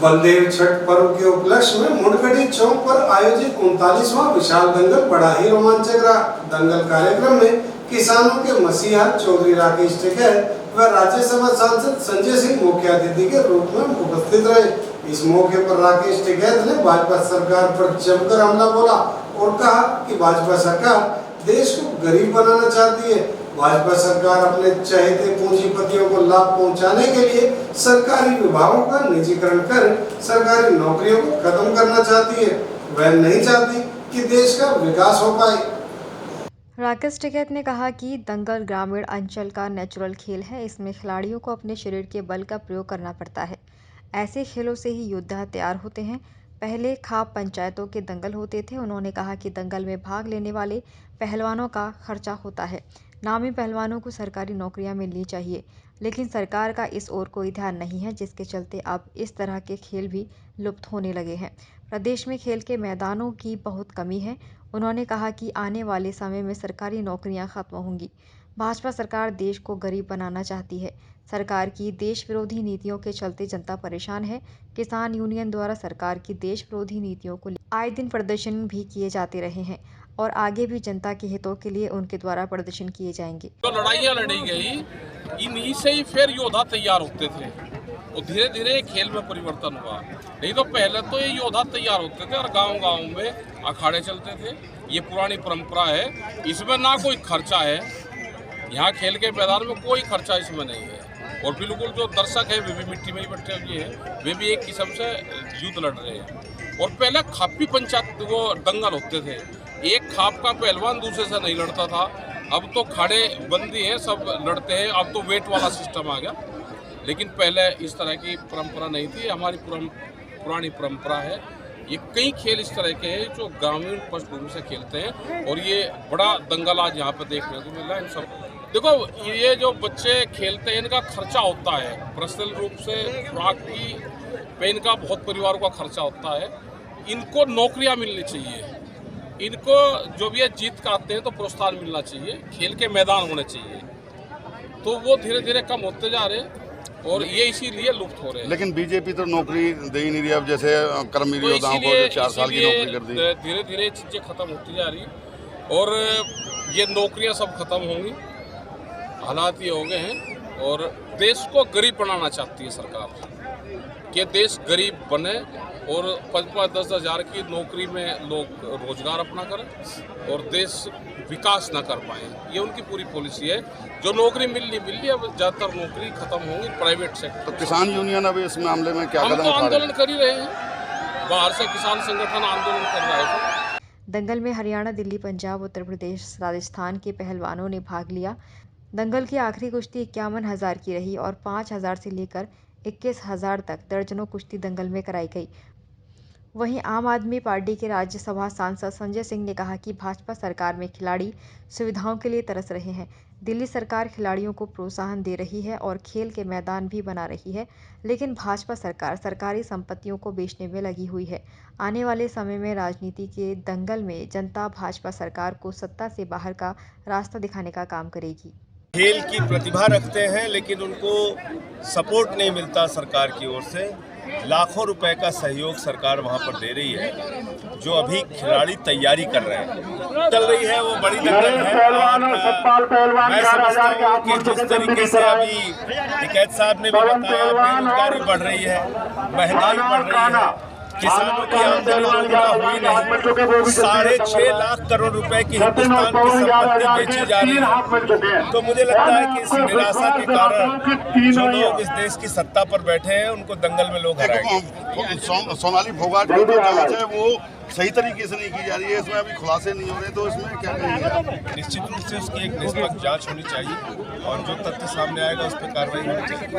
बलदेव छठ पर्व के उपलक्ष्य में मुंडगढ़ी चौक पर आयोजित 39वां विशाल दंगल बड़ा ही रोमांचक रहा। दंगल कार्यक्रम में किसानों के मसीहा चौधरी राकेश टिकैत व राज्यसभा सांसद संजय सिंह मुख्य अतिथि के रूप में उपस्थित रहे। इस मौके पर राकेश टिकैत ने भाजपा सरकार पर जमकर हमला बोला और कहा कि भाजपा सरकार देश को गरीब बनाना चाहती है। भाजपा सरकार अपने चहेते पूंजीपतियों को लाभ पहुंचाने के लिए सरकारी विभागों का निजीकरण कर सरकारी नौकरियों को खत्म करना चाहती है। वह नहीं चाहती कि देश का विकास हो पाए। राकेश टिकैत ने कहा कि दंगल ग्रामीण अंचल का नेचुरल खेल है। इसमें खिलाड़ियों को अपने शरीर के बल का प्रयोग करना पड़ता है। ऐसे खेलों से ही योद्धा तैयार होते हैं। पहले खाप पंचायतों के दंगल होते थे। उन्होंने कहा कि दंगल में भाग लेने वाले पहलवानों का खर्चा होता है। नामी पहलवानों को सरकारी नौकरियां मिलनी चाहिए, लेकिन सरकार का इस ओर कोई ध्यान नहीं है, जिसके चलते अब इस तरह के खेल भी लुप्त होने लगे हैं। प्रदेश में खेल के मैदानों की बहुत कमी है। उन्होंने कहा कि आने वाले समय में सरकारी नौकरियां खत्म होंगी। भाजपा सरकार देश को गरीब बनाना चाहती है। सरकार की देश विरोधी नीतियों के चलते जनता परेशान है। किसान यूनियन द्वारा सरकार की देश विरोधी नीतियों को आए दिन प्रदर्शन भी किए जाते रहे हैं और आगे भी जनता के हितों के लिए उनके द्वारा प्रदर्शन किए जाएंगे। जो लड़ाइयाँ लड़ी गई, इन्हीं से ही फिर योद्धा तैयार होते थे और धीरे धीरे खेल में परिवर्तन हुआ। नहीं तो पहले तो ये योद्धा तैयार होते थे और गांव-गांव में अखाड़े चलते थे। ये पुरानी परंपरा है। इसमें ना कोई खर्चा है। यहाँ खेल के मैदान में कोई खर्चा इसमें नहीं है और बिल्कुल जो दर्शक है वे भी मिट्टी में ही बैठे हुए हैं। वे भी एक किस्म से युद्ध लड़ रहे हैं। और पहले खापी पंचायत वो दंगल होते थे। एक खाप का पहलवान दूसरे से नहीं लड़ता था। अब तो खाड़े बंदी हैं, सब लड़ते हैं। अब तो वेट वाला सिस्टम आ गया, लेकिन पहले इस तरह की परंपरा नहीं थी। हमारी पुरानी परंपरा है। ये कई खेल इस तरह के हैं जो ग्रामीण पृष्ठभूमि से खेलते हैं और ये बड़ा दंगल आज यहाँ पर देखने को मिल रहा है। इन सब देखो, ये जो बच्चे खेलते हैं इनका खर्चा होता है पर्सनल रूप से, खुराक की पे इनका बहुत परिवारों का खर्चा होता है। इनको नौकरियाँ मिलनी चाहिए। इनको जो भी जीत का आते हैं तो प्रोत्साहन मिलना चाहिए। खेल के मैदान होने चाहिए। तो वो धीरे धीरे कम होते जा रहे हैं और ये इसीलिए लुप्त हो रहे हैं। लेकिन बीजेपी तो नौकरी दे ही नहीं रही। अब जैसे कर्मवीर योद्धाओं को 4 साल की नौकरी कर दी। धीरे धीरे चीजें खत्म होती जा रही और ये नौकरियां सब खत्म होंगी। हालात ये हो गए हैं और देश को गरीब बनाना चाहती है सरकार कि देश गरीब बने और 5-10 हज़ार की नौकरी में लोग रोजगार अपना करें और देश विकास ना कर पाए। ये उनकी पूरी पॉलिसी है। जो नौकरी मिल रही अब ज़्यादातर नौकरी खत्म होंगी प्राइवेट सेक्टर। तो किसान यूनियन अब इस मामले में क्या कदम उठा रहे हैं? हम तो आंदोलन कर ही रहे हैं। बाहर से किसान संगठन आंदोलन कर रहा है। दंगल में हरियाणा, दिल्ली, पंजाब, उत्तर प्रदेश, राजस्थान के पहलवानों ने भाग लिया। दंगल की आखिरी कुश्ती 51,000 की रही और 5,000 से लेकर 21,000 तक दर्जनों कुश्ती दंगल में कराई गई। वहीं आम आदमी पार्टी के राज्यसभा सांसद संजय सिंह ने कहा कि भाजपा सरकार में खिलाड़ी सुविधाओं के लिए तरस रहे हैं। दिल्ली सरकार खिलाड़ियों को प्रोत्साहन दे रही है और खेल के मैदान भी बना रही है, लेकिन भाजपा सरकार सरकारी संपत्तियों को बेचने में लगी हुई है। आने वाले समय में राजनीति के दंगल में जनता भाजपा सरकार को सत्ता से बाहर का रास्ता दिखाने का काम करेगी। खेल की प्रतिभा रखते हैं, लेकिन उनको सपोर्ट नहीं मिलता सरकार की ओर से। लाखों रुपए का सहयोग सरकार वहां पर दे रही है। जो अभी खिलाड़ी तैयारी कर रहे हैं, चल रही है, वो बड़ी दंगल है। और मैं समझता हूँ कि जिस तरीके से अभी टिकैत साहब ने भी बताया, बेरोजगारी बढ़ रही है, महंगाई बढ़ रही है, किसानों की आमदनी दोगुना हुई नहीं, 6.5 लाख करोड़ रुपए की हिंदुस्तान की संपत्ति बेची जा रही है। तो मुझे लगता है कि इस निराशा के कारण जो लोग इस देश की सत्ता पर बैठे हैं उनको दंगल में लोग हराएंगे। सोनाली फोगाट की जो जांच है वो सही तरीके से नहीं की जा रही है। इसमें अभी खुलासे नहीं हो रहे, तो इसमें क्या करेंगे? निश्चित रूप से उसकी एक निष्पक्ष जांच होनी चाहिए और जो तथ्य सामने आएगा उस पर कार्रवाई होनी चाहिए।